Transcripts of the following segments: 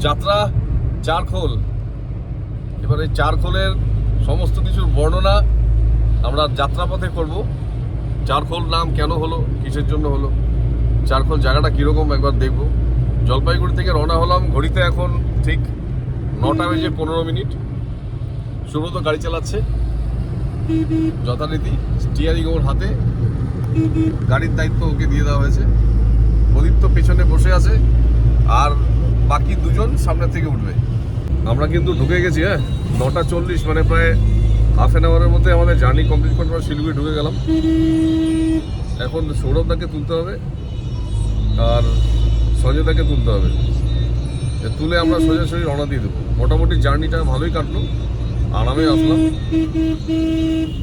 যাত্রা চারখোল। এবার এই চারখোলের সমস্ত কিছুর বর্ণনা আমরা যাত্রাপথে করব। চারখোল নাম কেন হলো, কিসের জন্য হলো, চারখোল জায়গাটা কীরকম একবার দেখব। জলপাইগুড়ি থেকে রওনা হলাম, ঘড়িতে এখন ঠিক 9:15। সুব্রত গাড়ি চালাচ্ছে যথারীতি, স্টিয়ারিং ওর হাতে, গাড়ির দায়িত্ব ওকে দিয়ে দেওয়া হয়েছে। প্রদীপ তো পেছনে বসে আছে, আর বাকি দুজন সামনে থেকে উঠবে। আমরা কিন্তু ঢুকে গেছি, 9:40, মানে প্রায় হাফ অ্যান আওয়ারের মধ্যে আমাদের জার্নি কমপ্লিট করে আমরা শিলিগুড়ি ঢুকে গেলাম। এখন সৌরভদাকে তুলতে হবে আর সঞ্জয়দাকে তুলতে হবে, তুলে আমরা সোজাসুজি রওনা দিয়ে দেবো। মোটামুটি জার্নিটা ভালোই কাটলো, আরামে আসলাম।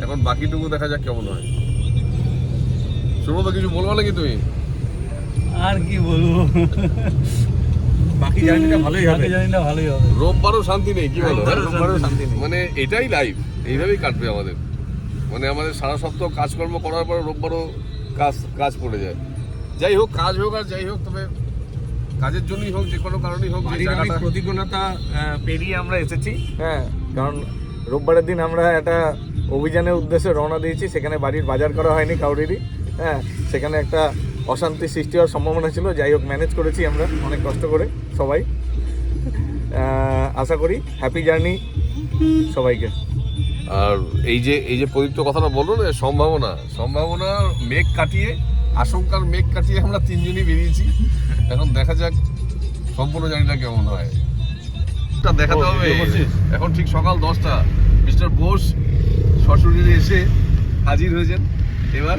এখন বাকিটুকু দেখা যাক কেমন হয়। সৌরভদা কিছু বলবো নাকি তুমি? আর কি বলবো, বাকি জার্নিটা ভালোই হবে, জার্নিটা ভালোই হবে। রোববারও শান্তি নেই, কি বলো? রোববারও শান্তি নেই, মানে এটাই লাইফ, এইভাবেই কাটবে আমাদের। মানে আমাদের সারা সপ্তাহ কাজকর্ম করার পর রোববারও কাজ পড়ে যায়। যাই হোক, কাজ হোক আর যাই হোক, তবে কাজের জন্যই হোক, যে কোনো কারণেই হোক, যে জায়গাটা প্রতিকূলতা পেরিয়ে আমরা এসেছি। কারণ রোববারের দিন আমরা একটা অভিযানের উদ্দেশ্যে রওনা দিয়েছি, সেখানে বাড়ির বাজার করা হয়নি কাউরেরই। সেখানে একটা অশান্তি সৃষ্টি হওয়ার সম্ভাবনা ছিল। যাই হোক, ম্যানেজ করেছি আমরা অনেক কষ্ট করে সবাই। আশা করি হ্যাপি জার্নি সবাইকে। আর এই যে পবিত্র কথাটা বললো না, সম্ভাবনা মেঘ কাটিয়ে, আশঙ্কার মেঘ কাটিয়ে আমরা তিনজনই বেরিয়েছি। এখন দেখা যাক সম্পূর্ণ জার্নিটা কেমন হয়, দেখাতে হবে। এখন ঠিক সকাল 10টা, মিস্টার বোস সশরীরে এসে হাজির হয়েছেন। এবার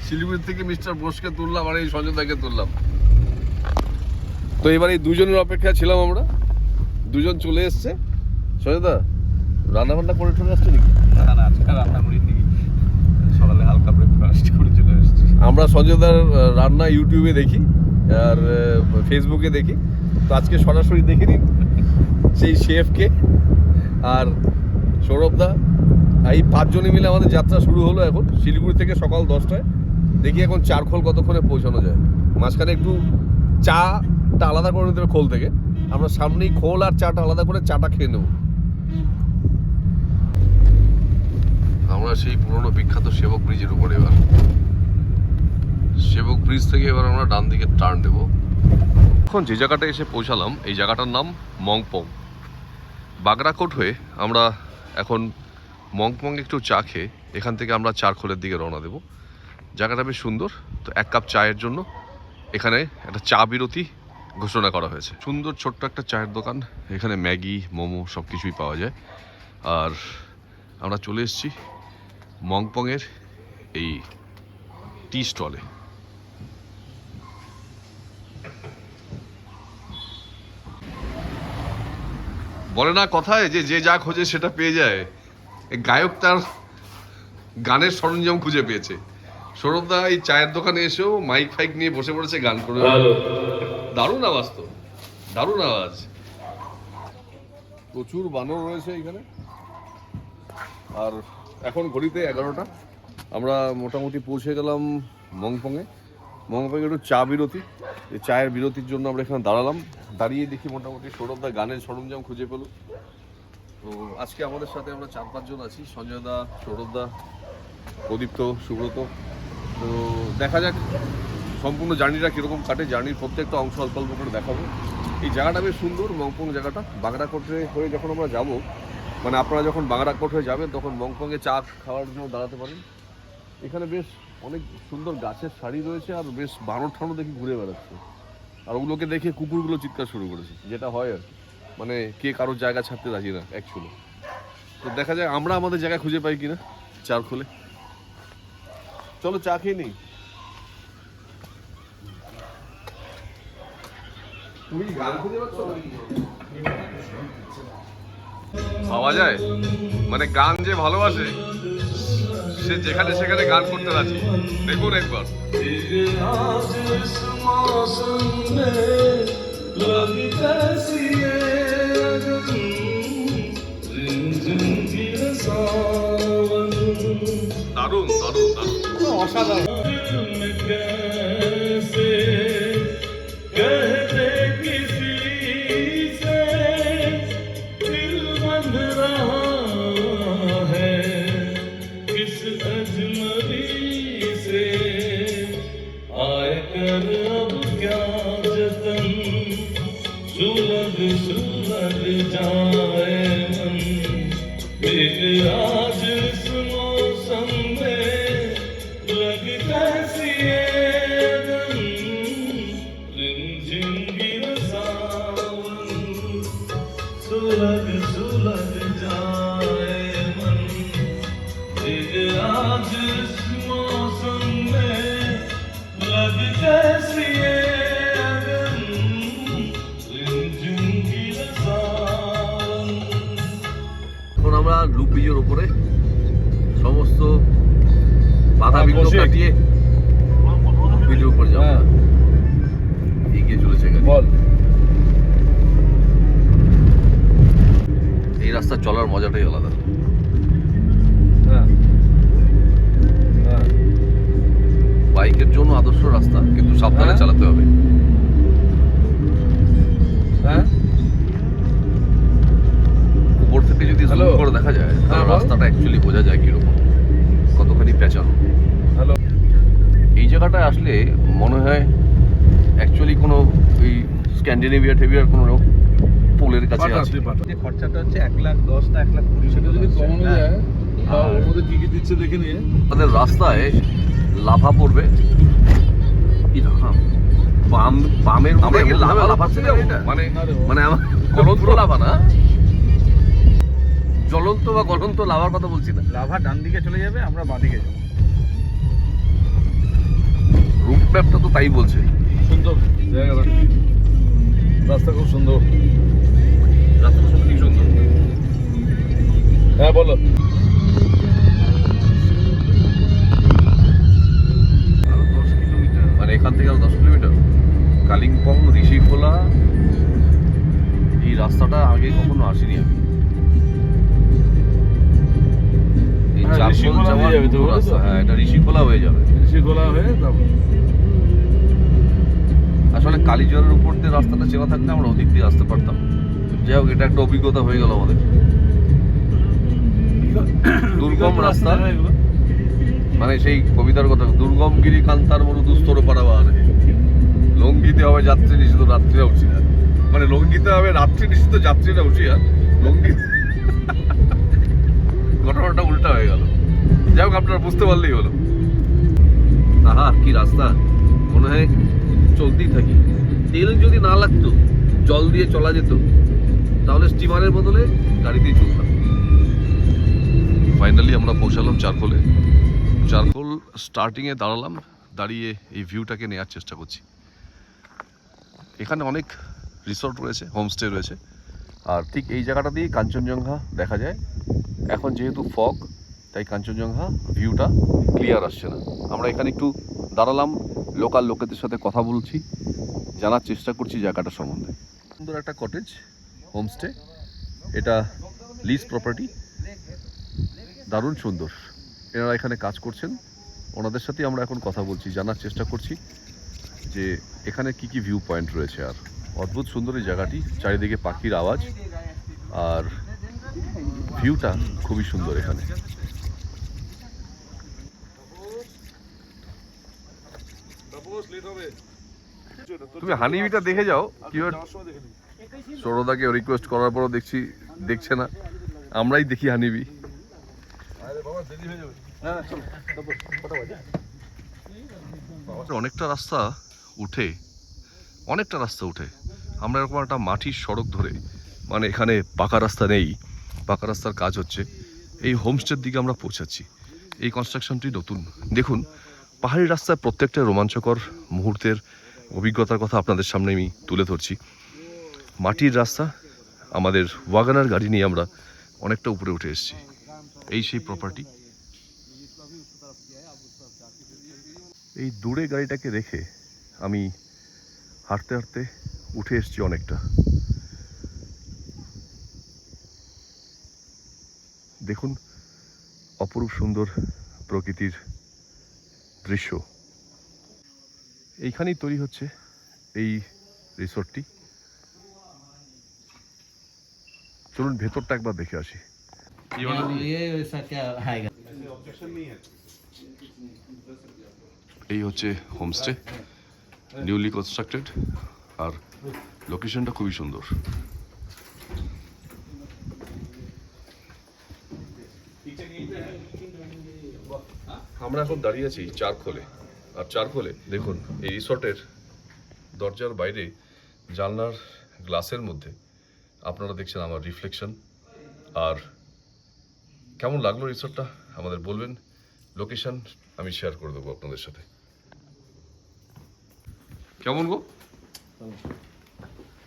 শিলিগুড়ি থেকে মিস্টার বোসকে তুললাম আর এই সঞ্জয়দাকে তুললাম। তো এবার এই দুজনের অপেক্ষা ছিলাম আমরা, দুজন চলে এসছে। সঞ্জয়দা রান্না বান্না করে চলে আসছে নাকি? না, আজকে রান্না করিনি, সকালে হালকা ব্রেকফাস্ট করে চলে এসেছি। আমরা সঞ্জয়দার রান্না ইউটিউবে দেখি আর ফেসবুকে দেখি, তো আজকে সরাসরি দেখে নিন সেই শেফকে। আর সৌরভদা, এই 5 জনে মিলে আমাদের যাত্রা শুরু হলো এখন শিলিগুড়ি থেকে সকাল 10টায়। দেখি এখন চারখোল কতক্ষণে পৌঁছানো যায়। মাঝখানে একটু চাটা আলাদা করে নিতে হবে খোল থেকে, আমরা সামনেই খোল আর চাটা আলাদা করে চাটা খেয়ে নেব। আমরা সেই পুরনো বিখ্যাত সেবক ব্রিজের উপরে, এবার সেবক ব্রিজ থেকে এবার আমরা ডান দিকে টার্ন দেব। এখন যে জায়গাটা এসে পৌঁছালাম, এই জায়গাটার নাম মংপং। বাগরাকোট হয়ে আমরা এখন মংপং একটু চা খেয়ে এখান থেকে আমরা চারখোলের দিকে রওনা দেব। জায়গাটা বেশ সুন্দর। তো 1 কাপ চায়ের জন্য এখানে একটা চা বিরতি ঘোষণা করা হয়েছে। সুন্দর ছোট্ট একটা চায়ের দোকান, এখানে ম্যাগি, মোমো সব কিছুই পাওয়া যায়। আর আমরা চলে এসেছি মংপংয়ের এই টি স্টলে। বলে না কথায় যে যা খোঁজে সেটা পেয়ে যায়। গায়ক তার গানের সরঞ্জাম খুঁজে পেয়েছে। সৌরভদা এই চায়ের দোকানে এসেও মাইক ফাইক নিয়ে বসে পড়েছে, গান করে। দারুণ আওয়াজ, তো দারুণ আওয়াজ। প্রচুর বানর রয়েছে এখানে। আর এখন ঘড়িতে 11টা, আমরা মোটামুটি পৌঁছে গেলাম মংপংয়ে। মংপংয়ে একটু চা বিরতি, এই চায়ের বিরতির জন্য আমরা এখানে দাঁড়ালাম। দাঁড়িয়ে দেখি মোটামুটি সৌরভদা গানের সরঞ্জাম খুঁজে পেল। তো আজকে আমাদের সাথে আমরা 4-5 জন আছি, সঞ্জয়দা, সৌরভদা, প্রদীপ্ত, সুব্রত। তো দেখা যাক সম্পূর্ণ জার্নিটা কীরকম কাটে। জার্নির প্রত্যেকটা অংশ অল্প অল্প করে দেখাবো। এই জায়গাটা বেশ সুন্দর, মংপং জায়গাটা। বাগরাকোট হয়ে যখন আমরা যাব, মানে আপনারা যখন বাগরাকোট হয়ে যাবেন তখন মংপংয়ে চা খাওয়ার জন্য দাঁড়াতে পারেন। এখানে বেশ অনেক সুন্দর গাছের সারি রয়েছে, আর বেশ বানর ঠানো দেখি ঘুরে বেড়াচ্ছে। আর ওগুলোকে দেখে কুকুরগুলো চিৎকার শুরু করেছে, যেটা হয় আর কি। মানে কে কারোর জায়গা ছাড়তে রাজি না অ্যাকচুয়ালি। তো দেখা যায় আমরা আমাদের জায়গা খুঁজে পাই কিনা চারখোলে। চলো চা খেয়ে নিই। তুমি কি গান খুঁজে পাচ্ছ? পাওয়া যায়, মানে গান যে ভালোবাসে সে যেখানে সেখানে গান করতে রাজি। দেখুন একবার। দারুণ দারুণ দারুণ, অসাধারণ। आज इस मौसम में लग कैसी ये लगन, रिमझिम गिर सावन, सुलग सुलग जाए मन, जिग आज इस मौसम में लग कैसी ये लगन, रिमझिम गिर सावन। এখন আমরা লুপ ব্রিজের উপরে সমস্ত বাধা বিঘ্ন বসে। কাটিয়ে ব্রিজের উপর যাবো। হ্যাঁ। এগিয়ে চলেছে গাড়ি। বল। এই রাস্তা চলার মজাটাই আলাদা। হ্যাঁ হ্যাঁ বাইকের জন্য আদর্শ রাস্তা, কিন্তু সাবধানে হ্যাঁ। চালাতে হবে। হ্যাঁ উপর থেকে যদি জুম হ্যালো। করে দেখা যায় তাহলে হ্যাঁ, বল। রাস্তাটা অ্যাকচুয়ালি বোঝা যায় কিরকম, কতখানি পেঁচানো। হ্যালো। এই জায়গাটায় আসলে মনে হয় অ্যাকচুয়ালি কোনো ওই স্ক্যান্ডিনেভিয়া টেভিয়ার কোনো পোলের কাছে আছে। যে খরচাটা হচ্ছে 1,10,000 না 1,20,000 সেটা যদি কমানো হ্যাঁ। যায় বা ওর মধ্যে কি কি দিচ্ছে দেখে নিয়ে আমাদের রাস্তায় লাভা পড়বে। কি রকম বামের আমরা কি লাভা লাফাচ্ছে না এটা? মানে না রে বাবা। মানে আমার জ্বলন্ত লাভা না, জ্বলন্ত বা গলন্ত লাভার কথা বলছি না। লাভা ডান দিকে চলে যাবে, আমরা বাঁ দিকে যাবো। রুট ম্যাপটা তো তাই বলছে। সুন্দর জায়গাটা, রাস্তা খুব সুন্দর। রাস্তাটা সত্যি সুন্দর। হ্যাঁ বলো। আরো 10 কিলোমিটার। মানে এখান থেকে আরো 10 কিলোমিটার কালিম্পং ঋষিখোলা। এই রাস্তাটা আগে কখনো আসিনি আমি। এই হ্যাঁ, চারকোল ঋষিখোলা যাওয়ার দিয়ে যাবে তো, দুটো বলে তো? রাস্তা। হ্যাঁ, এটা ঋষিখোলা হয়ে যাবে। ঋষিখোলা হয়ে তারপর আসলে কালীজোয়ারের উপর দিয়ে রাস্তাটা চেনা থাকলে আমরা ওদিক দিয়ে আসতে পারতাম। যাই হোক, এটা একটা অভিজ্ঞতা হয়ে গেল আমাদের। দুর্গম রাস্তা, এগুলো। মানে সেই কবিতার কথা, দুর্গম গিরি কান্তার মরু দুস্তর পারাবার, লঙ্ঘিতে হবে যাত্রী নিষিদ্ধ রাত্রীরা উঠছি না। মানে লঙ্ঘিতে হবে রাত্রি নিষিদ্ধ যাত্রীরা উঠি আর লঙ্ঘিত ঘটনাটা উল্টা হয়ে গেল। যাই হোক, আপনারা বুঝতে পারলেই হলো। আহা কি রাস্তা, মনে হয় চলতেই থাকি। তেল যদি না লাগতো, জল দিয়ে চলা যেত, তাহলে স্টিমারের বদলে গাড়িতেই চলতাম। ফাইনালি আমরা পৌঁছালাম চারকোলে। চারকোল স্টার্টিংয়ে দাঁড়ালাম, দাঁড়িয়ে এই ভিউটাকে নেওয়ার চেষ্টা করছি। এখানে অনেক রিসর্ট রয়েছে, হোমস্টে রয়েছে, আর ঠিক এই জায়গাটা দিয়েই কাঞ্চনজঙ্ঘা দেখা যায়। এখন যেহেতু ফগ, তাই কাঞ্চনজঙ্ঘা ভিউটা ক্লিয়ার আসছে না। আমরা এখানে একটু দাঁড়ালাম, লোকাল লোকেদের সাথে কথা বলছি, জানার চেষ্টা করছি জায়গাটা সম্বন্ধে। সুন্দর একটা কটেজ হোমস্টে, এটা লিজ প্রপার্টি, দারুণ সুন্দর। এনারা এখানে কাজ করছেন, ওনাদের সাথে আমরা এখন কথা বলছি, জানার চেষ্টা করছি যে এখানে কি কি ভিউ পয়েন্ট রয়েছে। আর অদ্ভুত সুন্দর এই জায়গাটি, চারিদিকে পাখির আওয়াজ আর ভিউটা খুবই সুন্দর এখানে। তুমি হানিবিটা দেখে যাও কিভাবে। সৌরদাকে রিকোয়েস্ট করার পরও দেখছে না, আমরাই দেখি হানিবি। অনেকটা রাস্তা উঠে আমরা এরকম একটা মাটির সড়ক ধরে, মানে এখানে পাকা রাস্তা নেই, পাকা রাস্তার কাজ হচ্ছে, এই হোমস্টের দিকে আমরা পৌঁছাচ্ছি। এই কনস্ট্রাকশনটি নতুন। দেখুন, পাহাড়ি রাস্তায় প্রত্যেকটা রোমাঞ্চকর মুহূর্তের অভিজ্ঞতার কথা আপনাদের সামনে আমি তুলে ধরছি। মাটির রাস্তা, আমাদের ওয়াগনার গাড়ি নিয়ে আমরা অনেকটা উপরে উঠে এসেছি। এই সেই প্রপার্টি। এই দূরে গাড়িটাকে রেখে আমি হাঁটতে হাঁটতে উঠে এসেছি অনেকটা। দেখুন অপরূপ সুন্দর প্রকৃতির দৃশ্য। এইখানেই তৈরি হচ্ছে এই রিসোর্টটি। চলুন ভেতরটা একবার দেখে আসি। ये वैसा क्या आएगा? এই হচ্ছে হোমস্টে, নিউলি কনস্ট্রাক্টেড, আর লোকেশনটা খুবই সুন্দর। আমরা এখন দাঁড়িয়ে আছি চারখোলে, আর চারখোলে দেখুন এই রিসর্টের দরজার বাইরে জানলার গ্লাসের মধ্যে আপনারা দেখছেন আমার রিফ্লেকশন। আর কেমন লাগলো রিসর্টটা আমাদের বলবেন, লোকেশন আমি শেয়ার করে দেবো আপনাদের সাথে। কেমন গো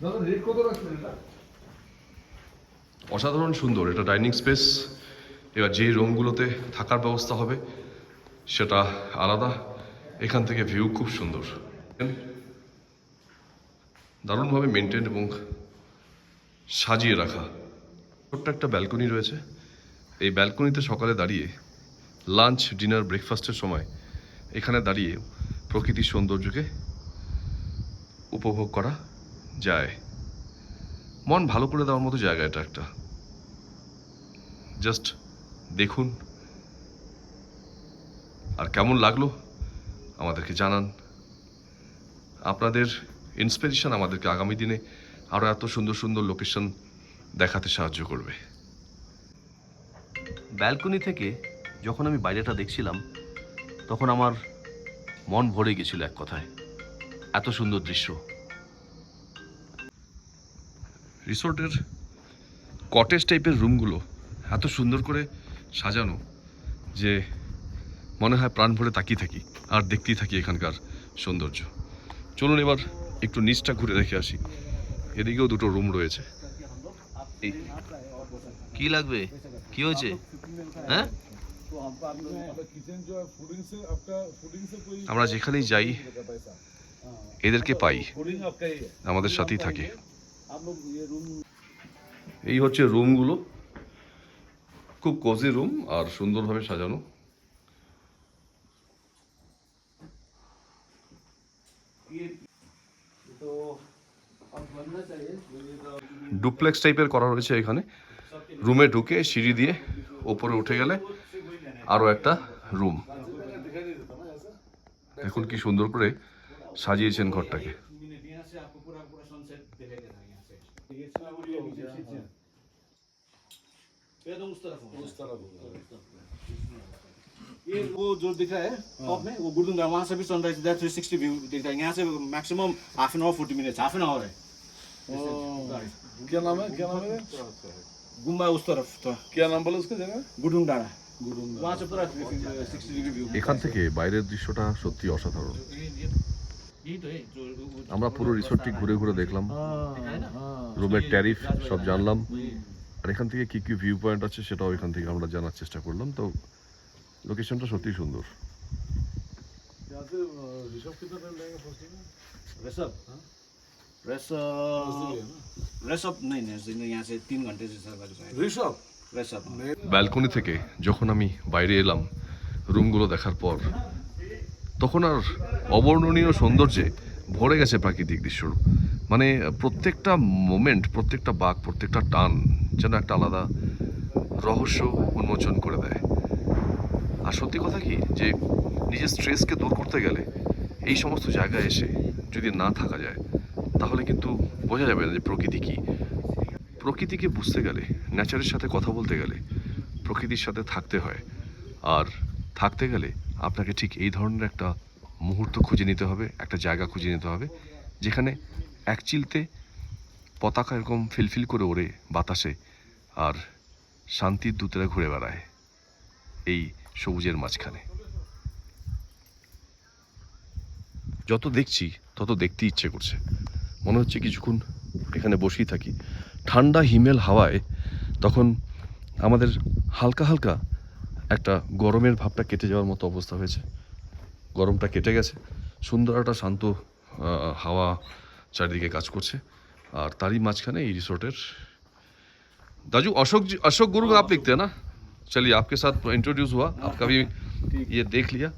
দাদা, রেট কত রাখছেন এটা? অসাধারণ সুন্দর এটা ডাইনিং স্পেস। এবার যে রুমগুলোতে থাকার ব্যবস্থা হবে সেটা আলাদা। এখান থেকে ভিউ খুব সুন্দর, দারুণভাবে মেনটেন এবং সাজিয়ে রাখা। ছোট্ট একটা ব্যালকনি রয়েছে। এই ব্যালকনিতে সকালে দাঁড়িয়ে লাঞ্চ, ডিনার, ব্রেকফাস্টের সময় এখানে দাঁড়িয়ে প্রকৃতির সৌন্দর্যকে উপভোগ করা যায়। মন ভালো করে দেওয়ার মতো জায়গা এটা একটা। জাস্ট দেখুন, আর কেমন লাগলো আমাদেরকে জানান। আপনাদের ইন্সপিরেশন আমাদেরকে আগামী দিনে আরও এত সুন্দর সুন্দর লোকেশন দেখাতে সাহায্য করবে। ব্যালকনি থেকে যখন আমি বাইরেটা দেখছিলাম তখন আমার মন ভরে গেছিল এক কথায়, এত সুন্দর দৃশ্য। রিসোর্টের কটেজ টাইপের রুমগুলো এত সুন্দর করে সাজানো যে মনে হয় প্রাণ ভরে তাকিয়ে থাকি আর দেখতেই থাকি এখানকার সৌন্দর্য। চলুন এবার একটু নিচটা ঘুরে দেখে আসি। এদিকেও দুটো রুম রয়েছে। কি লাগবে, কি হয়েছে? হ্যাঁ, আমরা যেখানেই যাই এদেরকে পাই, আমাদের সাথেই থাকে। এই হচ্ছে রুমগুলো, খুব কোজি রুম আর সুন্দরভাবে সাজানো। ডুপ্লেক্স টাইপের করা রয়েছে এখানে। রুমে ঢুকে সিঁড়ি দিয়ে ওপরে উঠে গেলে আরও একটা রুম। দেখুন কি সুন্দর করে সাজিয়েছেন ঘরটাকে। ये वो जो दिख रहा है टॉप में, वो गुरुद्वारा, वहाँ से भी सनराइज इधर 360 व्यू दिखता है। यहाँ से maximum half an hour 40 minutes, half an hour है। क्या नाम है, क्या नाम है? गुम्बा उस तरफ था, क्या नाम बोला उसका जगह? गुरुद्वारा, वहाँ से पूरा 60 डिग्री व्यू। এখান থেকে বাইরের দৃশ্যটা সত্যি অসাধারণ। আমরা পুরো রিসোর্টটি ঘুরে ঘুরে দেখলাম, রুমের ট্যারিফ সব জানলাম, আর এখান থেকে কি কি ভিউ পয়েন্ট আছে সেটাও এখান থেকে আমরা জানার চেষ্টা করলাম। তো লোকেশনটা সত্যি সুন্দর। यहाँ से ऋषभ कितना टाइम लगेगा पहुंचने में? ऋषभ ऋषभ नहीं नहीं, यहाँ से 3 घंटे से लग जाएगा। ऋषभ ऋषभ ব্যালকনি থেকে যখন আমি বাইরে এলাম রুমগুলো দেখার পর, তখন আর অবর্ণনীয় সৌন্দর্যে ভরে গেছে প্রাকৃতিক দৃশ্য। মানে প্রত্যেকটা মোমেন্ট, প্রত্যেকটা বাঁক, প্রত্যেকটা টান যেন একটা আলাদা রহস্য উন্মোচন করে দেয়। আর সত্যি কথা কি যে নিজের স্ট্রেসকে দূর করতে গেলে এই সমস্ত জায়গায় এসে যদি না থাকা যায় তাহলে কিন্তু বোঝা যাবে না যে প্রকৃতি কী। প্রকৃতিকে বুঝতে গেলে, নেচারের সাথে কথা বলতে গেলে প্রকৃতির সাথে থাকতে হয়। আর থাকতে গেলে আপনাকে ঠিক এই ধরনের একটা মুহূর্ত খুঁজে নিতে হবে, একটা জায়গা খুঁজে নিতে হবে যেখানে এক চিলতে পতাকা এরকম ফিলফিল করে ওড়ে বাতাসে, আর শান্তির দূতেরা ঘুরে বেড়ায় এই সবুজের মাঝখানে। যত দেখছি তত দেখতে ইচ্ছে করছে, মনে হচ্ছে কিছুক্ষণ এখানে বসেই থাকি। ঠান্ডা হিমেল হাওয়ায় তখন আমাদের হালকা হালকা একটা গরমের ভাবটা কেটে যাওয়ার মতো অবস্থা হয়েছে। গরমটা কেটে গেছে, সুন্দর একটা শান্ত হাওয়া চারিদিকে কাজ করছে। আর তারই মাঝখানে এই রিসোর্টের दाजू अशोक गुरु आप लिखते हैं ना? चलिए आपके साथ इंट्रोड्यूस हुआ, आपका भी ये देख लिया।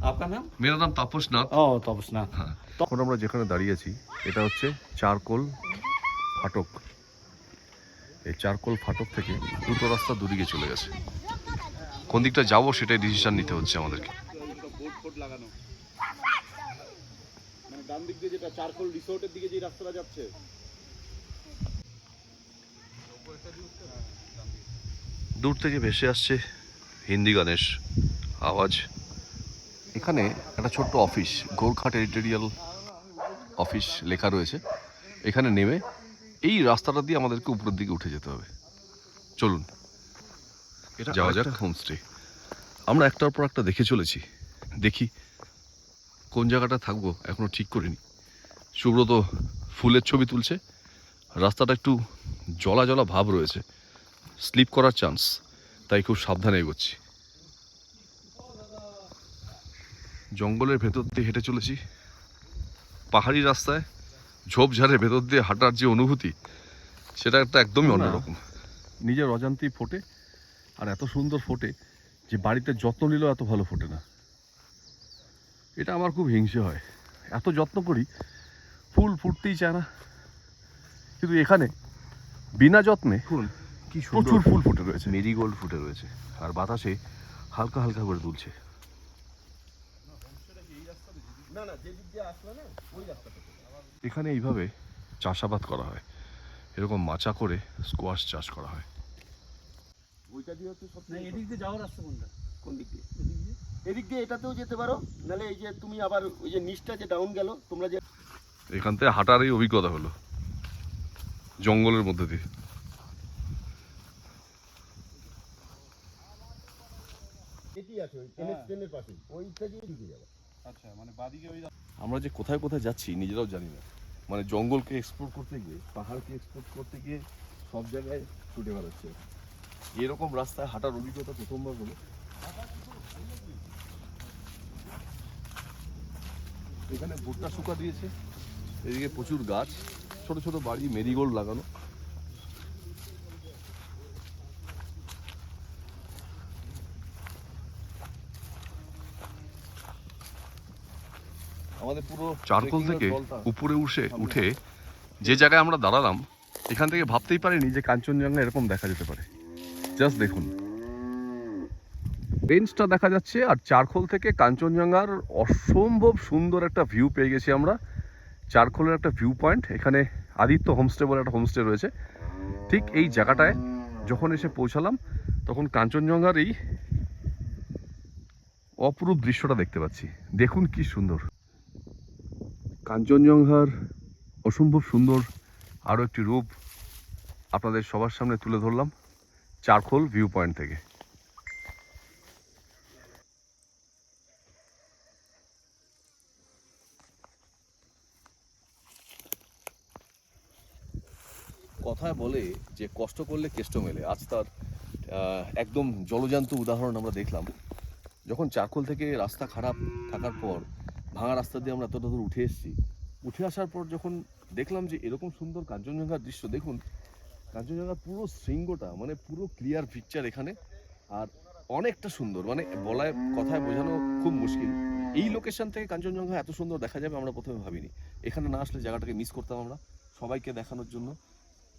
आपका नाम? मेरा नाम तापस नाथ। ও তপসনা। হ্যাঁ, এখন আমরা যেখানে দাঁড়িয়ে আছি এটা হচ্ছে চারকোল ফাটক। এই চারকোল ফাটক থেকে দুটো রাস্তা দুদিকে চলে গেছে। কোন দিকটা যাবো সেটাই ডিসিশন নিতে হচ্ছে আমাদেরকে। মানে ডান দিক দিয়ে যেটা চারকোল রিসোর্টের দিকে যে রাস্তাটা যাচ্ছে, দূর থেকে ভেসে আসছে হিন্দি গানের আওয়াজ। এখানে একটা ছোট্ট অফিস, গোরখা টেরিটোরিয়াল অফিস লেখা রয়েছে। এখানে নেমে এই রাস্তাটা দিয়ে আমাদেরকে উপরের দিকে উঠে যেতে হবে। চলুন যাওয়া যাক হোমস্টে। আমরা একটার পর একটা দেখে চলেছি, দেখি কোন জায়গাটা থাকবো এখনো ঠিক করিনি। সুব্রত ফুলের ছবি তুলছে, রাস্তাটা একটু জলা জলা ভাব রয়েছে, স্লিপ করার চান্স, তাই খুব সাবধানে এগোচ্ছি। জঙ্গলের ভেতর দিয়ে হেঁটে চলেছি, পাহাড়ি রাস্তায় ঝোপঝাড়ের ভেতর দিয়ে হাঁটার যে অনুভূতি, সেটা একটা একদমই অন্যরকম। নিজের অজান্তেই ফোটে, আর এত সুন্দর ফোটে যে বাড়িতে যত্ন নিলেও এত ভালো ফোটে না। এটা আমার খুব হিংসে হয়, এত যত্ন করি ফুল ফুটতেই চায় না, কিন্তু এখানে বিনা যত্নে ফুল কি প্রচুর ফুল ফুটে রয়েছে। মেরিগোল্ড ফুটে রয়েছে, আর বাতাসে হালকা হালকা করে দুলছে। এখানে এইভাবে চাষাবাদ করা হয়, এরকম মাচা করে স্কোয়াশ চাষ করা হয়। এদিক দিয়ে যাওয়ার রাস্তা কোনটা? কোন দিক দিয়ে? এদিক দিয়ে এটাতেও যেতে পারো, নাহলে এই যে তুমি আবার ওই যে নিচটা যে ডাউন গেল, তোমরা যে এখান থেকে হাঁটার এই অভিজ্ঞতা হলো জঙ্গলের মধ্যে দিয়ে। এটি আছে ওই ট্রেনের পাশে, ওইটা দিয়ে ঢুকে যাবে। আচ্ছা, মানে বাদিকে ওই আমরা যে কোথায় কোথায় যাচ্ছি নিজেরাও জানি না, মানে জঙ্গলকে এক্সপ্লোর করতে গিয়ে, পাহাড়কে এক্সপ্লোর করতে গিয়ে সব জায়গায় ছুটে বেড়াচ্ছে। এরকম রাস্তায় হাঁটার অভিজ্ঞতা প্রথমবার হলো। এখানে ভুট্টা শুকা দিয়েছে, এদিকে প্রচুর গাছ, ছোট ছোট বাড়ি, মেরিগোল্ড লাগানো। আমাদের পুরো চারকোল থেকে উপরে উঠে যে জায়গায় আমরা দাঁড়ালাম, এখান থেকে ভাবতেই পারিনি যে কাঞ্চনজঙ্ঘা এরকম দেখা যেতে পারে। জাস্ট দেখুন, রেঞ্জটা দেখা যাচ্ছে, আর চারকোল থেকে কাঞ্চনজঙ্ঘার অসম্ভব সুন্দর একটা ভিউ পেয়ে গেছি আমরা। চারকোলের একটা ভিউ পয়েন্ট, এখানে আদিত্য হোমস্টে বলে একটা হোমস্টে রয়েছে। ঠিক এই জায়গাটায় যখন এসে পৌঁছালাম, তখন কাঞ্চনজঙ্ঘার এই অপরূপ দৃশ্যটা দেখতে পাচ্ছি। দেখুন কি সুন্দর, কাঞ্চনজঙ্ঘার অসম্ভব সুন্দর আরও একটি রূপ আপনাদের সবার সামনে তুলে ধরলাম চারকোল ভিউ পয়েন্ট থেকে। কথায় বলে যে কষ্ট করলে কেষ্ট মেলে, আজ তার একদম জলজান্ত উদাহরণ আমরা দেখলাম। যখন চারকোল থেকে রাস্তা খারাপ থাকার পর ভাঙা রাস্তা দিয়ে আমরা এতটা দূর উঠে এসেছি, উঠে আসার পর যখন দেখলাম যে এরকম সুন্দর কাঞ্চনজঙ্ঘার দৃশ্য, দেখুন কাঞ্চনজঙ্ঘার পুরো শৃঙ্গটা, মানে পুরো ক্লিয়ার পিকচার এখানে, আর অনেকটা সুন্দর, মানে বলায় কথায় বোঝানো খুব মুশকিল। এই লোকেশন থেকে কাঞ্চনজঙ্ঘা এত সুন্দর দেখা যাবে আমরা প্রথমে ভাবিনি। এখানে না আসলে জায়গাটাকে মিস করতাম আমরা। সবাইকে দেখানোর জন্য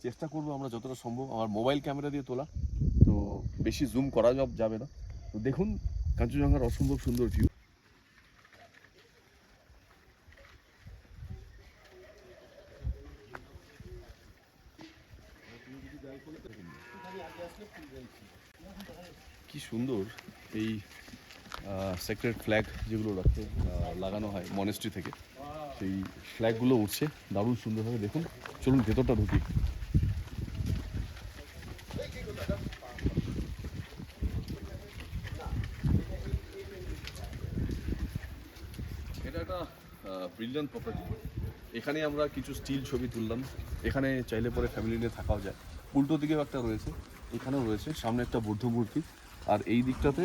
চেষ্টা করবো আমরা যতটা সম্ভব। আমার মোবাইল ক্যামেরা দিয়ে তোলা, তো বেশি জুম করা যাবে না। তো দেখুন কাঞ্চনজঙ্ঘার অসম্ভব সুন্দর ভিউ। কি সুন্দর এই সেক্রেট ফ্ল্যাগ যেগুলো রাখতে লাগানো হয় মনেস্ট্রি থেকে, সেই ফ্ল্যাগগুলো উঠছে দারুণ সুন্দরভাবে। দেখুন, চলুন ভেতরটা ঢুকি। এটা একটা ব্রিলিয়ান্ট প্রপার্টি। এখানে আমরা কিছু স্টিল ছবি তুললাম। এখানে চাইলে পরে ফ্যামিলি নিয়ে থাকাও যায়। উল্টো দিকেও একটা রয়েছে, এখানেও রয়েছে, সামনে একটা বৌদ্ধ মূর্তি, আর এই দিকটাতে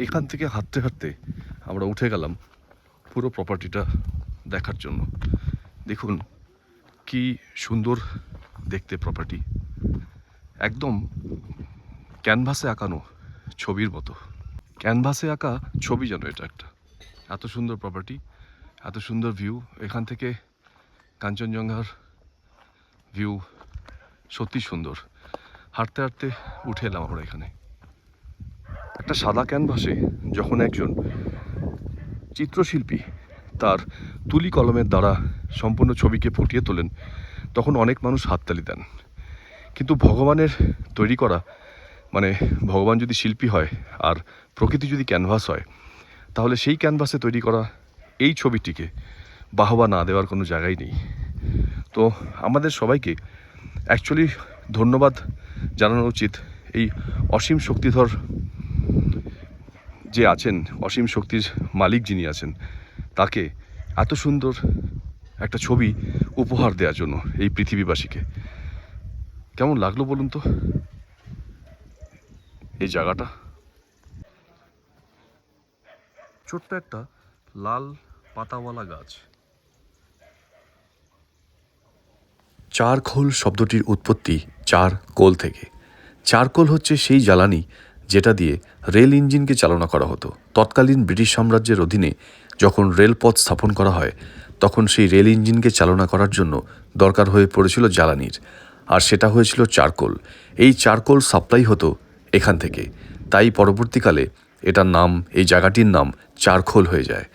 এখান থেকে হাঁটতে হাঁটতে আমরা উঠে গেলাম পুরো প্রপার্টিটা দেখার জন্য। দেখুন কি সুন্দর দেখতে প্রপার্টি, একদম ক্যানভাসে আঁকানো ছবির মতো। ক্যানভাসে আঁকা ছবি যেন এটা একটা। এত সুন্দর প্রপার্টি, এত সুন্দর ভিউ। এখান থেকে কাঞ্চনজঙ্ঘার ভিউ সত্যি সুন্দর। হাঁটতে হাঁটতে উঠে এলাম আমরা এখানে। একটা সাদা ক্যানভাসে যখন একজন চিত্রশিল্পী তার তুলি কলমের দ্বারা সম্পূর্ণ ছবিকে ফুটিয়ে তোলেন, তখন অনেক মানুষ হাততালি দেন। কিন্তু ভগবানের তৈরি করা, মানে ভগবান যদি শিল্পী হয় আর প্রকৃতি যদি ক্যানভাস হয়, তাহলে সেই ক্যানভাসে তৈরি করা এই ছবিটিকে বাহবা না দেওয়ার কোনো জায়গাই নেই। তো আমাদের সবাইকে অ্যাকচুয়ালি ধন্যবাদ জানানো উচিত এই অসীম শক্তিধর যে আছেন, অসীম শক্তির মালিক যিনি আছেন, তাকে এত সুন্দর একটা ছবি উপহার দেওয়ার জন্য এই পৃথিবীবাসীকে। কেমন লাগলো বলুন তো এই জায়গাটা? ছোট্ট একটা লাল পাতাওয়ালা গাছ। চারখোল শব্দটির উৎপত্তি চারকোল থেকে। চারকোল হচ্ছে সেই জ্বালানি যেটা দিয়ে রেল ইঞ্জিনকে চালনা করা হতো। তৎকালীন ব্রিটিশ সাম্রাজ্যের অধীনে যখন রেলপথ স্থাপন করা হয়, তখন সেই রেল ইঞ্জিনকে চালনা করার জন্য দরকার হয়ে পড়েছিল জ্বালানির, আর সেটা হয়েছিল চারকোল। এই চারকোল সাপ্লাই হতো এখান থেকে, তাই পরবর্তীকালে এটার নাম, এই জায়গাটির নাম চারখোল হয়ে যায়।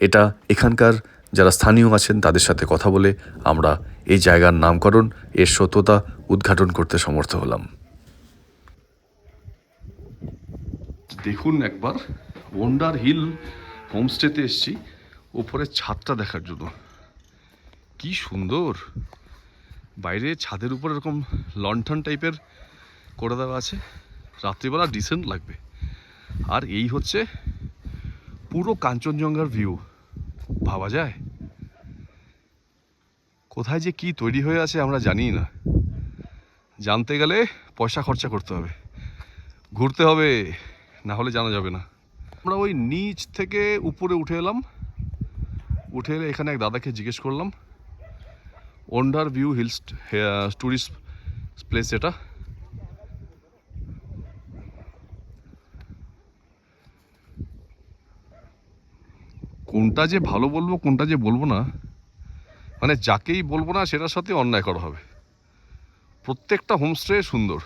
এটা এখানকার যারা স্থানীয় আছেন তাদের সাথে কথা বলে আমরা এই জায়গার নামকরণ, এর সত্যতা উদ্ঘাটন করতে সমর্থ হলাম। দেখুন একবার, ওন্ডার হিল হোমস্টেতে এসেছি উপরে ছাদটা দেখার জন্য। কি সুন্দর! বাইরে ছাদের উপর এরকম লণ্ঠন টাইপের করে দেওয়া আছে, রাত্রিবেলা ডিসেন্ট লাগবে। আর এই হচ্ছে পুরো কাঞ্চনজঙ্ঘার ভিউ। ভাবা যায় কোথায় যে কি তৈরি হয়ে আছে আমরা জানি না। জানতে গেলে পয়সা খরচা করতে হবে, ঘুরতে হবে, না হলে জানা যাবে না। আমরা ওই নিচ থেকে উপরে উঠে এলাম। উঠে এলে এখানে এক দাদাকে জিজ্ঞেস করলাম, wonder view hills tourist place এটা। কোনটা যে ভালো বলবো কোনটা যে বলবো না, মানে যাকেই বলবো না সেটার সাথে অন্যায় করা হবে। প্রত্যেকটা হোমস্টে সুন্দর।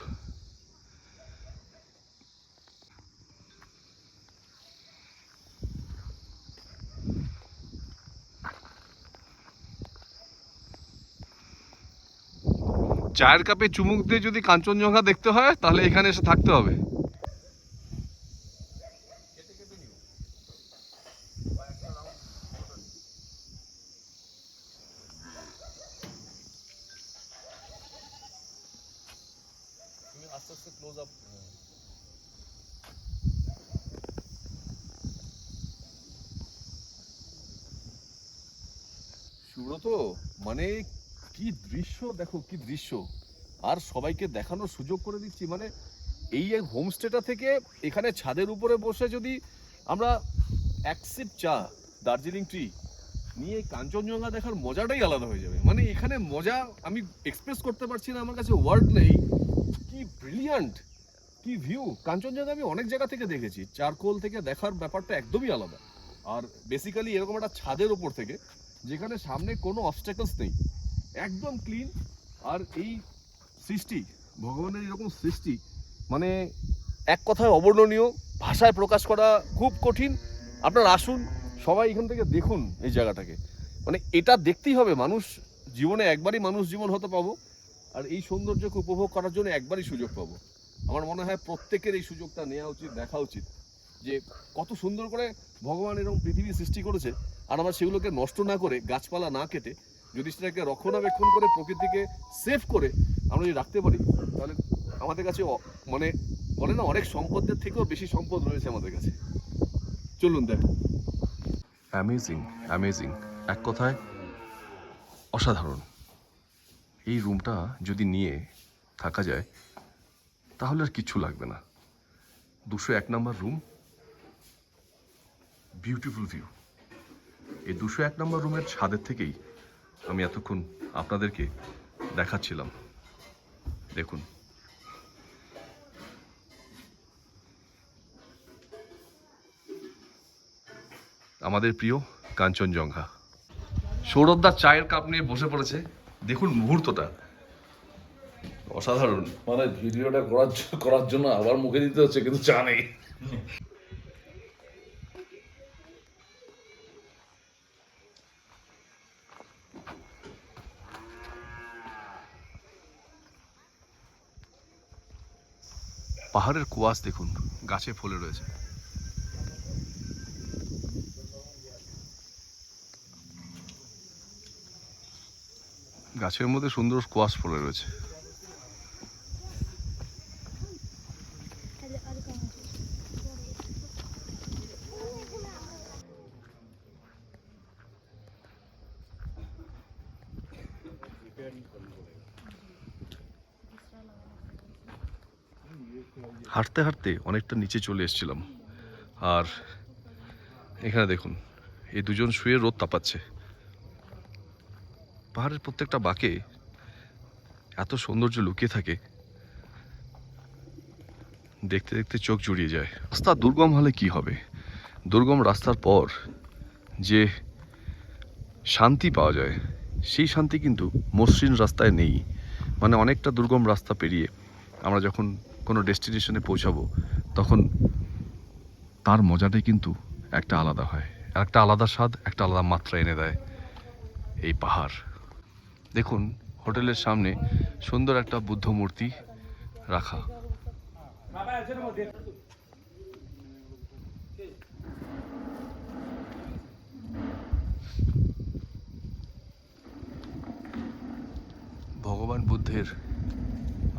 চায়ের কাপে চুমুক দিয়ে যদি কাঞ্চনজঙ্ঘা দেখতে হয় তাহলে এখানে এসে থাকতে হবে। আস্তে আস্তে ক্লোজ আপ। সুব্রত, মানে কি দৃশ্য দেখো, কি দৃশ্য! আর সবাইকে দেখানোর সুযোগ করে দিচ্ছি। মানে এই হোমস্টেটা থেকে এখানে ছাদের উপরে বসে যদি আমরা এক সিপ চা, দার্জিলিং টি নিয়ে কাঞ্চনজঙ্ঘা দেখার মজাটাই আলাদা হয়ে যাবে। মানে এখানে মজা আমি এক্সপ্রেস করতে পারছি না, আমার কাছে ওয়ার্ড নেই। কি ব্রিলিয়ান্ট, কি ভিউ! কাঞ্চনজঙ্ঘা আমি অনেক জায়গা থেকে দেখেছি, চারকোল থেকে দেখার ব্যাপারটা একদমই আলাদা। আর বেসিক্যালি এরকম একটা ছাদের ওপর থেকে, যেখানে সামনে কোনো অবস্ট্যাকলস নেই, একদম ক্লিন। আর এই সৃষ্টি, ভগবানের এরকম সৃষ্টি, মানে এক কথায় অবর্ণনীয়, ভাষায় প্রকাশ করা খুব কঠিন। আপনারা আসুন, সবাই এখান থেকে দেখুন এই জায়গাটাকে। মানে এটা দেখতেই হবে। মানুষ জীবনে একবারই মানুষ জীবন হতে পাবো, আর এই সৌন্দর্যকে উপভোগ করার জন্য একবারই সুযোগ পাবো। আমার মনে হয় প্রত্যেকের এই সুযোগটা নেওয়া উচিত, দেখা উচিত, যে কত সুন্দর করে ভগবান এরকম পৃথিবী সৃষ্টি করেছে। আর আমরা সেগুলোকে নষ্ট না করে, গাছপালা না কেটে, যদি সেটাকে রক্ষণাবেক্ষণ করে, প্রকৃতিকে সেভ করে আমরা যদি রাখতে পারি, তাহলে আমাদের কাছে মানে বলে না, অনেক সম্পদের থেকেও বেশি সম্পদ রয়েছে আমাদের কাছে। চলুন দেখ। অ্যামেজিং, অ্যামেজিং, এক কথায় অসাধারণ। এই রুমটা যদি নিয়ে থাকা যায় তাহলে আর কিচ্ছু লাগবে না। 201 নম্বর রুম, বিউটিফুল ভিউ। এই 201 নম্বর রুমের ছাদের থেকেই আমি এতক্ষণ আপনাদেরকে দেখাচ্ছিলাম। দেখুন, আমাদের প্রিয় কাঞ্চনজঙ্ঘা। সৌরভদার চায়ের কাপ নিয়ে বসে পড়েছে। দেখুন মুহূর্তটা, অসাধারণ। মানে ভিডিওটা করার জন্য আবার মুখে দিতে হচ্ছে, কিন্তু চা নেই। পাহাড়ের কুয়াশ দেখুন গাছে ফলে রয়েছে। গাছের মধ্যে সুন্দর কুয়াশ ফলে রয়েছে। হাঁটতে হাঁটতে অনেকটা নিচে চলে এসেছিলাম, আর এখানে দেখুন এই দুজন শুয়ে রোদ তাপাচ্ছে। পাহাড়ের প্রত্যেকটা বাঁকে এত সৌন্দর্য লুকিয়ে থাকে, দেখতে দেখতে চোখ জুড়িয়ে যায়। রাস্তা দুর্গম হলে কি হবে, দুর্গম রাস্তার পর যে শান্তি পাওয়া যায় সেই শান্তি কিন্তু মসৃণ রাস্তায় নেই। মানে অনেকটা দুর্গম রাস্তা পেরিয়ে আমরা যখন কোনো ডেস্টিনেশনে পৌঁছাবো তখন তার মজাটাই কিন্তু একটা আলাদা হয়, একটা আলাদা স্বাদ, একটা আলাদা মাত্রা এনে দেয় এই পাহাড়। দেখুন হোটেলের সামনে সুন্দর একটা বুদ্ধ মূর্তি রাখা। ভগবান বুদ্ধের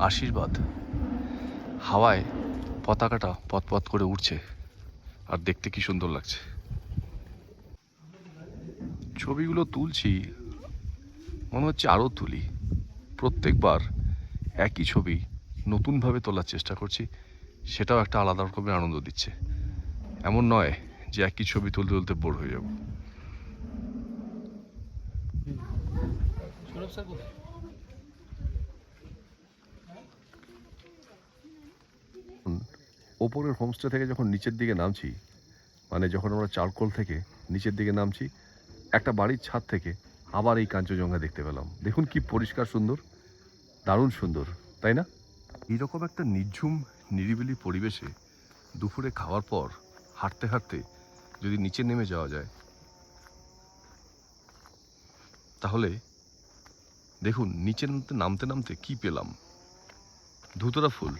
আশীর্বাদ হাওয়ায় পতাকাটা পথ করে উঠছে, আর দেখতে কি সুন্দর লাগছে। ছবিগুলো তুলছি, মনে হচ্ছে আরও তুলি। প্রত্যেকবার একই ছবি নতুনভাবে তোলার চেষ্টা করছি, সেটাও একটা আলাদা রকমের আনন্দ দিচ্ছে। এমন নয় যে একই ছবি তুলতে তুলতে বোর হয়ে যাব। ওপরের হোমস্টে থেকে যখন নিচের দিকে নামছি, মানে যখন আমরা চারকোল থেকে নিচের দিকে নামছি, একটা বাড়ির ছাদ থেকে আবার এই কাঞ্চনজঙ্ঘা দেখতে পেলাম। দেখুন কি পরিষ্কার সুন্দর, দারুণ সুন্দর, তাই না? এইরকম একটা নিঝুম নিরিবিলি পরিবেশে দুপুরে খাওয়ার পর হাঁটতে হাঁটতে যদি নিচে নেমে যাওয়া যায়, তাহলে দেখুন নিচে নামতে নামতে কি পেলাম। ধুতরা ফুল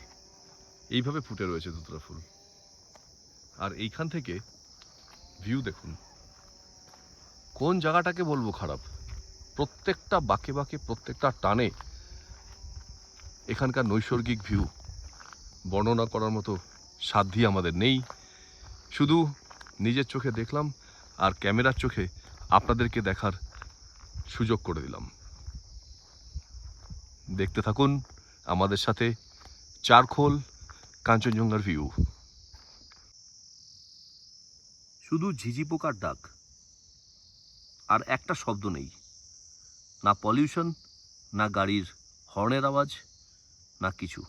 এইভাবে ফুটে রয়েছে, ধুতরা ফুল। আর এইখান থেকে ভিউ দেখুন, কোন জায়গাটাকে বলবো খারাপ, প্রত্যেকটা বাঁকে বাঁকে প্রত্যেকটা টানে এখানকার নৈসর্গিক ভিউ বর্ণনা করার মতো সাধ্যই আমাদের নেই। শুধু নিজের চোখে দেখলাম আর ক্যামেরার চোখে আপনাদেরকে দেখার সুযোগ করে দিলাম। দেখতে থাকুন আমাদের সাথে চারকোল কাঞ্চনজঙ্ঘার ভিউ। শুধু ঝিঝি পোকার ডাক, আর একটা শব্দ নেই, না পলিউশন, না গাড়ির হর্নের আওয়াজ, না কিছু।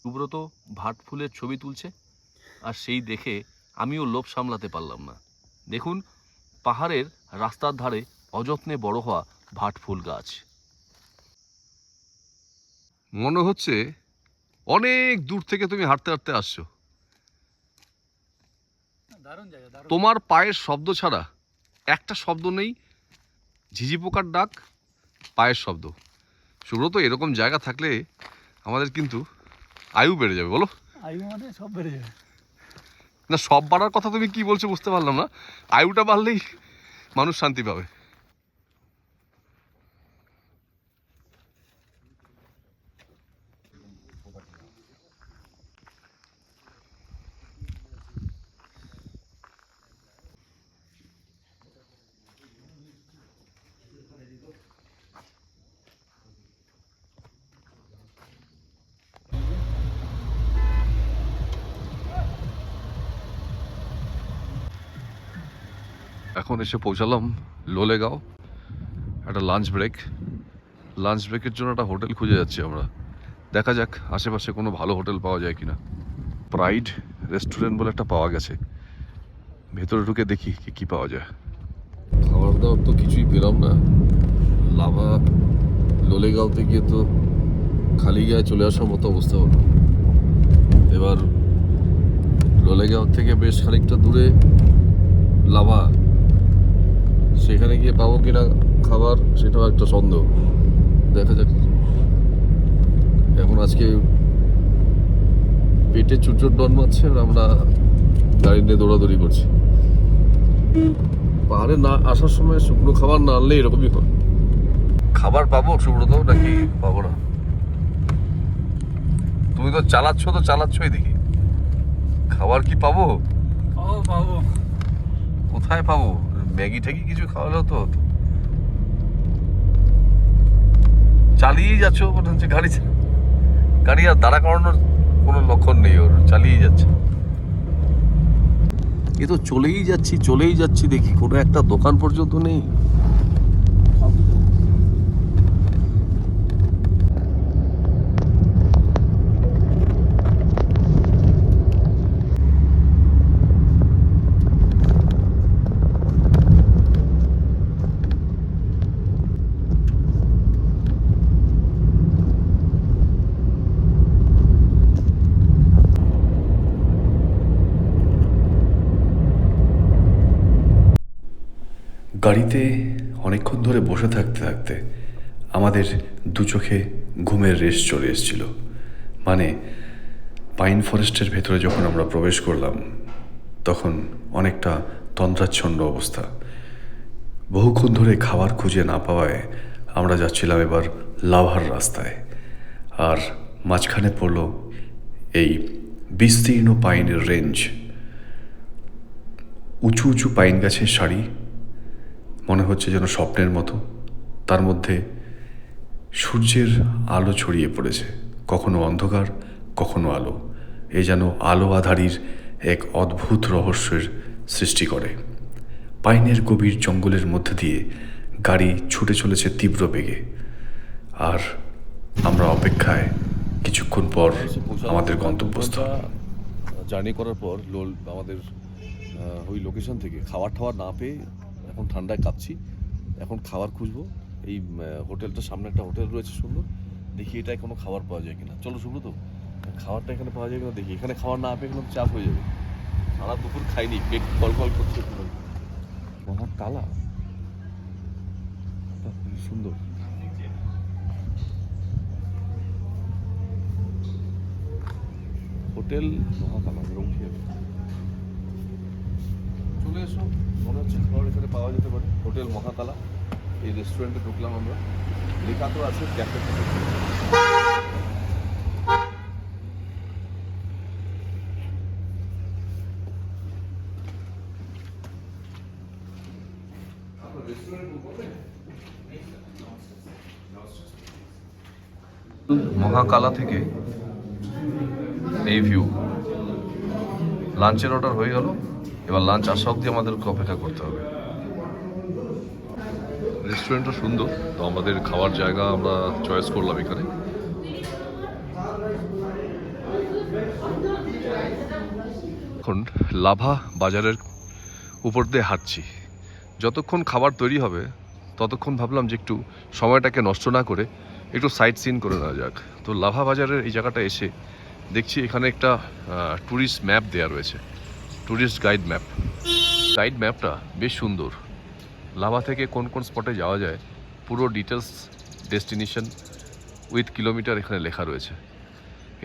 সুব্রত ভাট ফুলের ছবি তুলছে, আর সেই দেখে আমিও লোভ সামলাতে পারলাম না। দেখুন পাহাড়ের রাস্তার ধারে অযত্নে বড় হওয়া ভাট ফুল গাছ। মনে হচ্ছে অনেক দূর থেকে তুমি হাঁটতে হাঁটতে আসছো। তোমার পায়ের শব্দ ছাড়া একটা শব্দ নেই, ঝিঝি পোকার ডাক, পায়ের শব্দ। সুব্রত এরকম জায়গা থাকলে আমাদের কিন্তু আয়ু বেড়ে যাবে, বলো? আয়ু মানে সব বেড়ে যাবে। না, সব বাড়ার কথা তুমি কি বলছো বুঝতে পারলাম না। আয়ুটা বাড়লেই মানুষ শান্তি পাবে। এখন এসে পৌঁছালাম লোলেগাঁও। একটা লাঞ্চ ব্রেকের জন্য একটা হোটেল খুঁজে যাচ্ছি আমরা। দেখা যাক আশেপাশে কোনো ভালো হোটেল পাওয়া যায় কিনা। প্রাইড রেস্টুরেন্ট বলে একটা পাওয়া গেছে, ভেতরে ঢুকে দেখি কি পাওয়া যায়। খাবার দাবার তো কিছুই পেলাম না। লাভা লোলেগাঁওতে গিয়ে তো খালি গায়ে চলে আসার মতো অবস্থা হলো। এবার লোলেগাঁও থেকে বেশ খানিকটা দূরে লাভা, সেখানে গিয়ে পাবো কিনা খাবার সেটাও একটা সন্দেহ। দেখা যাক। এখন আজকে পেটে চুচুর ডন মারছে আর আমরা গাড়ি নিয়ে দৌড়াদৌড়ি করছি। পাহাড়ে না আসার সময় শুকনো খাবার না আনলে এরকমই হয়। খাবার পাবো সুব্রত নাকি পাবো না? তুমি তো চালাচ্ছই দেখি। খাবার কি পাবো? পাবো। কোথায় পাবো? ম্যাগি ট্যাগি কিছু খাওয়ালেও তো হতো। চালিয়েই যাচ্ছ মনে হচ্ছে গাড়ি আর দাঁড়া করানোর কোনো লক্ষণ নেই ওর, চালিয়েই যাচ্ছে। এ তো চলেই যাচ্ছি দেখি কোনো একটা দোকান পর্যন্ত নেই। গাড়িতে অনেকক্ষণ ধরে বসে থাকতে থাকতে আমাদের দু চোখে ঘুমের রেশ চলে এসেছিল। মানে পাইন ফরেস্টের ভেতরে যখন আমরা প্রবেশ করলাম তখন অনেকটা তন্দ্রাচ্ছন্ন অবস্থা। বহুক্ষণ ধরে খাবার খুঁজে না পাওয়ায় আমরা যাচ্ছিলাম এবার লাভার রাস্তায়, আর মাঝখানে পড়ল এই বিস্তীর্ণ পাইনের রেঞ্জ। উঁচু উঁচু পাইন গাছের সারি, মনে হচ্ছে যেন স্বপ্নের মতো। তার মধ্যে সূর্যের আলো ছড়িয়ে পড়েছে, কখনো অন্ধকার কখনো আলো। এ যেন আলো আধারির এক অদ্ভুত রহস্যের সৃষ্টি করে। পাইনের গভীর জঙ্গলের মধ্যে দিয়ে গাড়ি ছুটে চলেছে তীব্র বেগে, আর আমরা অপেক্ষায় কিছুক্ষণ পর আমাদের গন্তব্যস্থল। জার্নি করার পর আমাদের ওই লোকেশন থেকে খাবার না পেয়ে এখন ঠান্ডায় কাঁপছি। এখন খাবার খুঁজবো। এই হোটেলটার সামনে একটা হোটেল রয়েছে সুন্দর, দেখি এটায় কোনো খাবার পাওয়া যায় কিনা। চলো সুব্রত, খাবারটা এখানে পাওয়া যায় কিনা দেখি। এখানে খাবার না পেয়ে কোনো চাপ হয়ে যাবে। সারা দুপুর খাইনি, পেট কল করছে। মহাকালা সুন্দর। হোটেল মহাকালা, এরকম খেয়ে চলে এসো। মনে হচ্ছে খাবার এখানে পাওয়া যেতে পারে। হোটেল মহাকালা, এই রেস্টুরেন্টে ঢুকলাম আমরা। লেখা তো আছে ক্যাফে। মহাকালা থেকে এই ভিউ। লাঞ্চের অর্ডার হয়ে গেল, এবার লাঞ্চ আসা অবধি আমাদেরকে অপেক্ষা করতে হবে। রেস্টুরেন্টটা সুন্দর, তো আমাদের খাওয়ার জায়গা আমরা চয়েস করলাম এখানে। এখন লাভা বাজারের উপর দিয়ে হাঁটছি। যতক্ষণ খাবার তৈরি হবে ততক্ষণ ভাবলাম যে একটু সময়টাকে নষ্ট না করে একটু সাইট সিন করে নেওয়া যাক। তো লাভা বাজারের এই জায়গাটা এসে দেখছি এখানে একটা ট্যুরিস্ট ম্যাপ দেওয়া রয়েছে, ট্যুরিস্ট গাইড ম্যাপটা বেশ সুন্দর। লাভা থেকে কোন কোন স্পটে যাওয়া যায় পুরো ডিটেলস, ডেস্টিনেশন উইথ কিলোমিটার এখানে লেখা রয়েছে।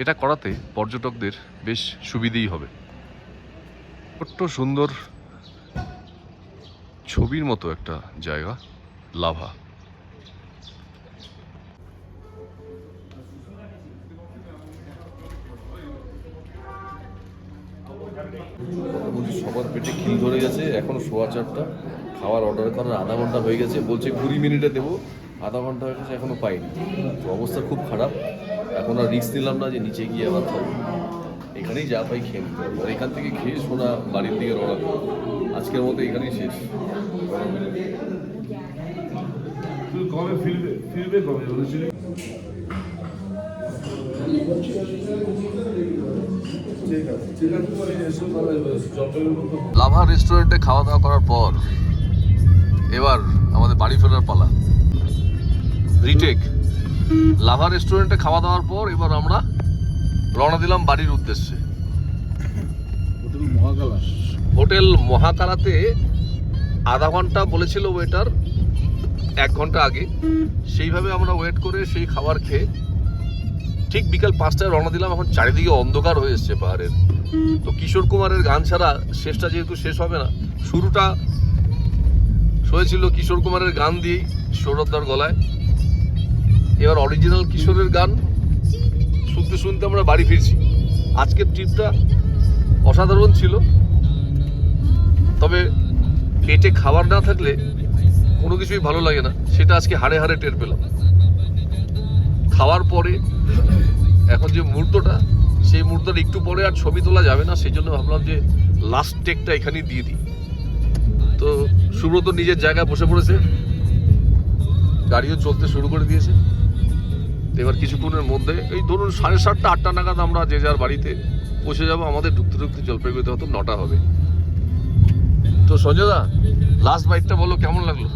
এটা করাতে পর্যটকদের বেশ সুবিধেই হবে। ছোট্ট সুন্দর ছবির মতো একটা জায়গা লাভা। সবার পেটে খিল ধরে গেছে, এখনো 4:15। খাবার অর্ডার করার আধা ঘন্টা হয়ে গেছে, বলছে 20 মিনিটে দেবো, আধা ঘন্টা হয়ে গেছে এখনো পাইনি। তো অবস্থা খুব খারাপ। এখন আর রিস্ক নিলাম না যে নিচে গিয়ে আবার খাবো, এখানেই যা পাই খেয়ে নিতে হবে। আর এখান থেকে খেয়ে সোনা বাড়ির দিকে রওনা করবো। আজকের মতো এখানেই শেষ। কবে ফিরবে কবে বলেছিলি? লাভা রেস্টুরেন্টে খাওয়া দাওয়া করার পর এবার আমাদের বাড়ি ফেরার পালা। রিটেক। লাভা রেস্টুরেন্টে খাওয়া দাওয়ার পর এবার আমরা রওনা দিলাম বাড়ির উদ্দেশ্যে। হোটেল মহাকালাতে আধা ঘন্টা বলেছিল ওয়েটার, 1 ঘন্টা আগে। সেইভাবে আমরা ওয়েট করে সেই খাবার খেয়ে ঠিক বিকাল 5টায় রওনা দিলাম। এখন চারিদিকে অন্ধকার হয়ে এসছে পাহাড়ের। তো কিশোর কুমারের গান ছাড়া শেষটা যেহেতু শেষ হবে না, শুরুটা হয়েছিল কিশোর কুমারের গান দিয়েই সৌরভদার গলায়। এবার অরিজিনাল কিশোরের গান শুনতে শুনতে আমরা বাড়ি ফিরছি। আজকের ট্রিপটা অসাধারণ ছিল, তবে পেটে খাবার না থাকলে কোনো কিছুই ভালো লাগে না, সেটা আজকে হাড়ে হাড়ে টের পেলাম। খাওয়ার পরে এখন যে মুহূর্তটা, সেই মুহূর্তটা একটু পরে আর ছবি তোলা যাবে না, সেই জন্য ভাবলাম যে লাস্ট টেকটা এখানেই দিয়ে দিই। তো সুব্রত নিজের জায়গায় বসে পড়েছে, গাড়িও চলতে শুরু করে দিয়েছে। এবার কিছুক্ষণের মধ্যে এই ধরুন 7:30 8টা নাগাদ আমরা যে যার বাড়িতে পৌঁছে যাবো। আমাদের ঢুকতে ঢুকতে জলপাইগুড়িতে হয়তো 9টা হবে। তো সঞ্জয় দা, লাস্ট বাইটটা বলো, কেমন লাগলো?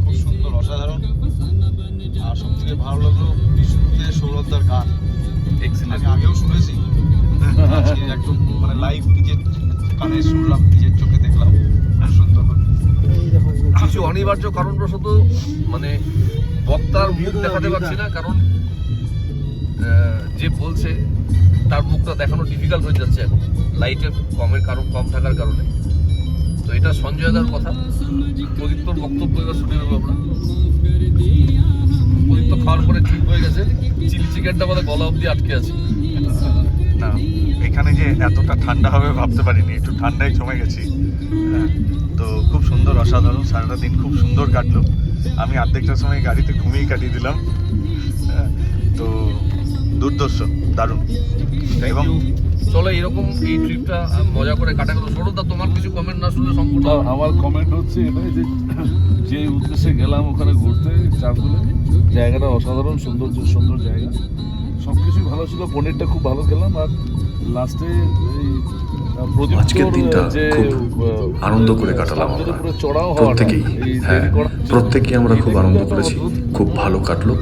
খুব সুন্দর, অসাধারণ। আর সব থেকে ভালো লাগলো বিষ্ণুতে সৌরভদার গান। আমি আগেও শুনেছি, আজকে একদম মানে লাইভ নিজের কানে শুনলাম, নিজের চোখে দেখলাম। খুব সুন্দর। কিছু অনিবার্য কারণবশত মানে বক্তার মুখ দেখাতে পারছি না, কারণ যে বলছে তার মুখটা দেখানো ডিফিকাল্ট হয়ে যাচ্ছে এখন লাইটের কম থাকার কারণে। তো এটা সঞ্জয় দার কথা। প্রদীপ্তর বক্তব্য এবার শুনে নেবো আমরা। প্রদীপ্ত খাওয়ার পরে ঠিক হয়ে গেছে, চিলি চিকেনটা আমাদের গলা অবধি আটকে আছে। না, এখানে যে এতটা ঠান্ডা হবে ভাবতে পারিনি, একটু ঠান্ডায় জমে গেছি। হ্যাঁ, তো খুব সুন্দর, অসাধারণ। সারাটা দিন খুব সুন্দর কাটলো। আমি অর্ধেকটার সময় গাড়িতে ঘুমিয়ে কাটিয়ে দিলাম। হ্যাঁ, তো দুর্ধর্ষ, দারুণ। এবং চলো এরকম এই ট্রিপটা মজা করে কাটা গেল। সৌরভদা, তোমার কিছু কমেন্ট না শুনলে সম্পূর্ণ আমার কমেন্ট হচ্ছে এটাই যে উদ্দেশ্যে গেলাম ওখানে ঘুরতে, চারকুলে জায়গাটা অসাধারণ, সুন্দর জায়গা, সব কিছুই ভালো ছিল। পনিরটা খুব ভালো খেলাম। আর লাস্টে এই আজকের দিনটা খুব আনন্দ করে কাটালাম আমরা প্রত্যেকেই। হ্যাঁ, প্রত্যেকেই আমরা খুব আনন্দ করেছি, খুব ভালো কাটলো।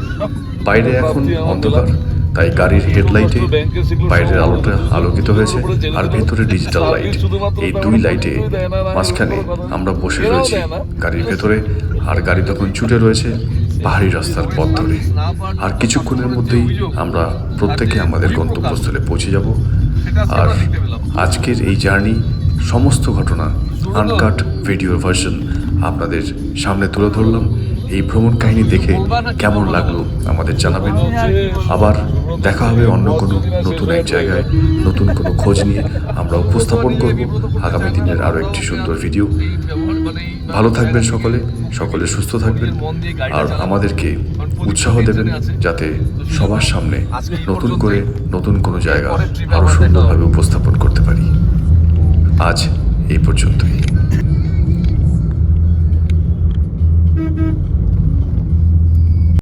বাইরে এখন অন্ধকার, তাই গাড়ির হেডলাইটে বাইরের আলোটা আলোকিত হয়েছে, আর ভেতরে ডিজিটাল লাইট। এই দুই লাইটে মাঝখানে আমরা বসে রয়েছি গাড়ির ভেতরে, আর গাড়ি তখন ছুটে রয়েছে পাহাড়ি রাস্তার পথ ধরে। আর কিছুক্ষণের মধ্যেই আমরা প্রত্যেকে আমাদের গন্তব্যস্থলে পৌঁছে যাব। আর আজকের এই জার্নি সমস্ত ঘটনা আনকাট ভিডিও ভার্সন আপনাদের সামনে তুলে ধরলাম। এই ভ্রমণ কাহিনী দেখে কেমন লাগলো আমাদের জানাবেন। আবার দেখা হবে অন্য কোনো নতুন এক জায়গায়, নতুন কোনো খোঁজ নিয়ে আমরা উপস্থাপন করব আগামী দিনের আরও একটি সুন্দর ভিডিও। ভালো থাকবেন সকলে সুস্থ থাকবেন, আর আমাদেরকে উৎসাহ দেবেন যাতে সবার সামনে নতুন করে নতুন কোনো জায়গা আরও সুন্দরভাবে উপস্থাপন করতে পারি। আজ এই পর্যন্তই।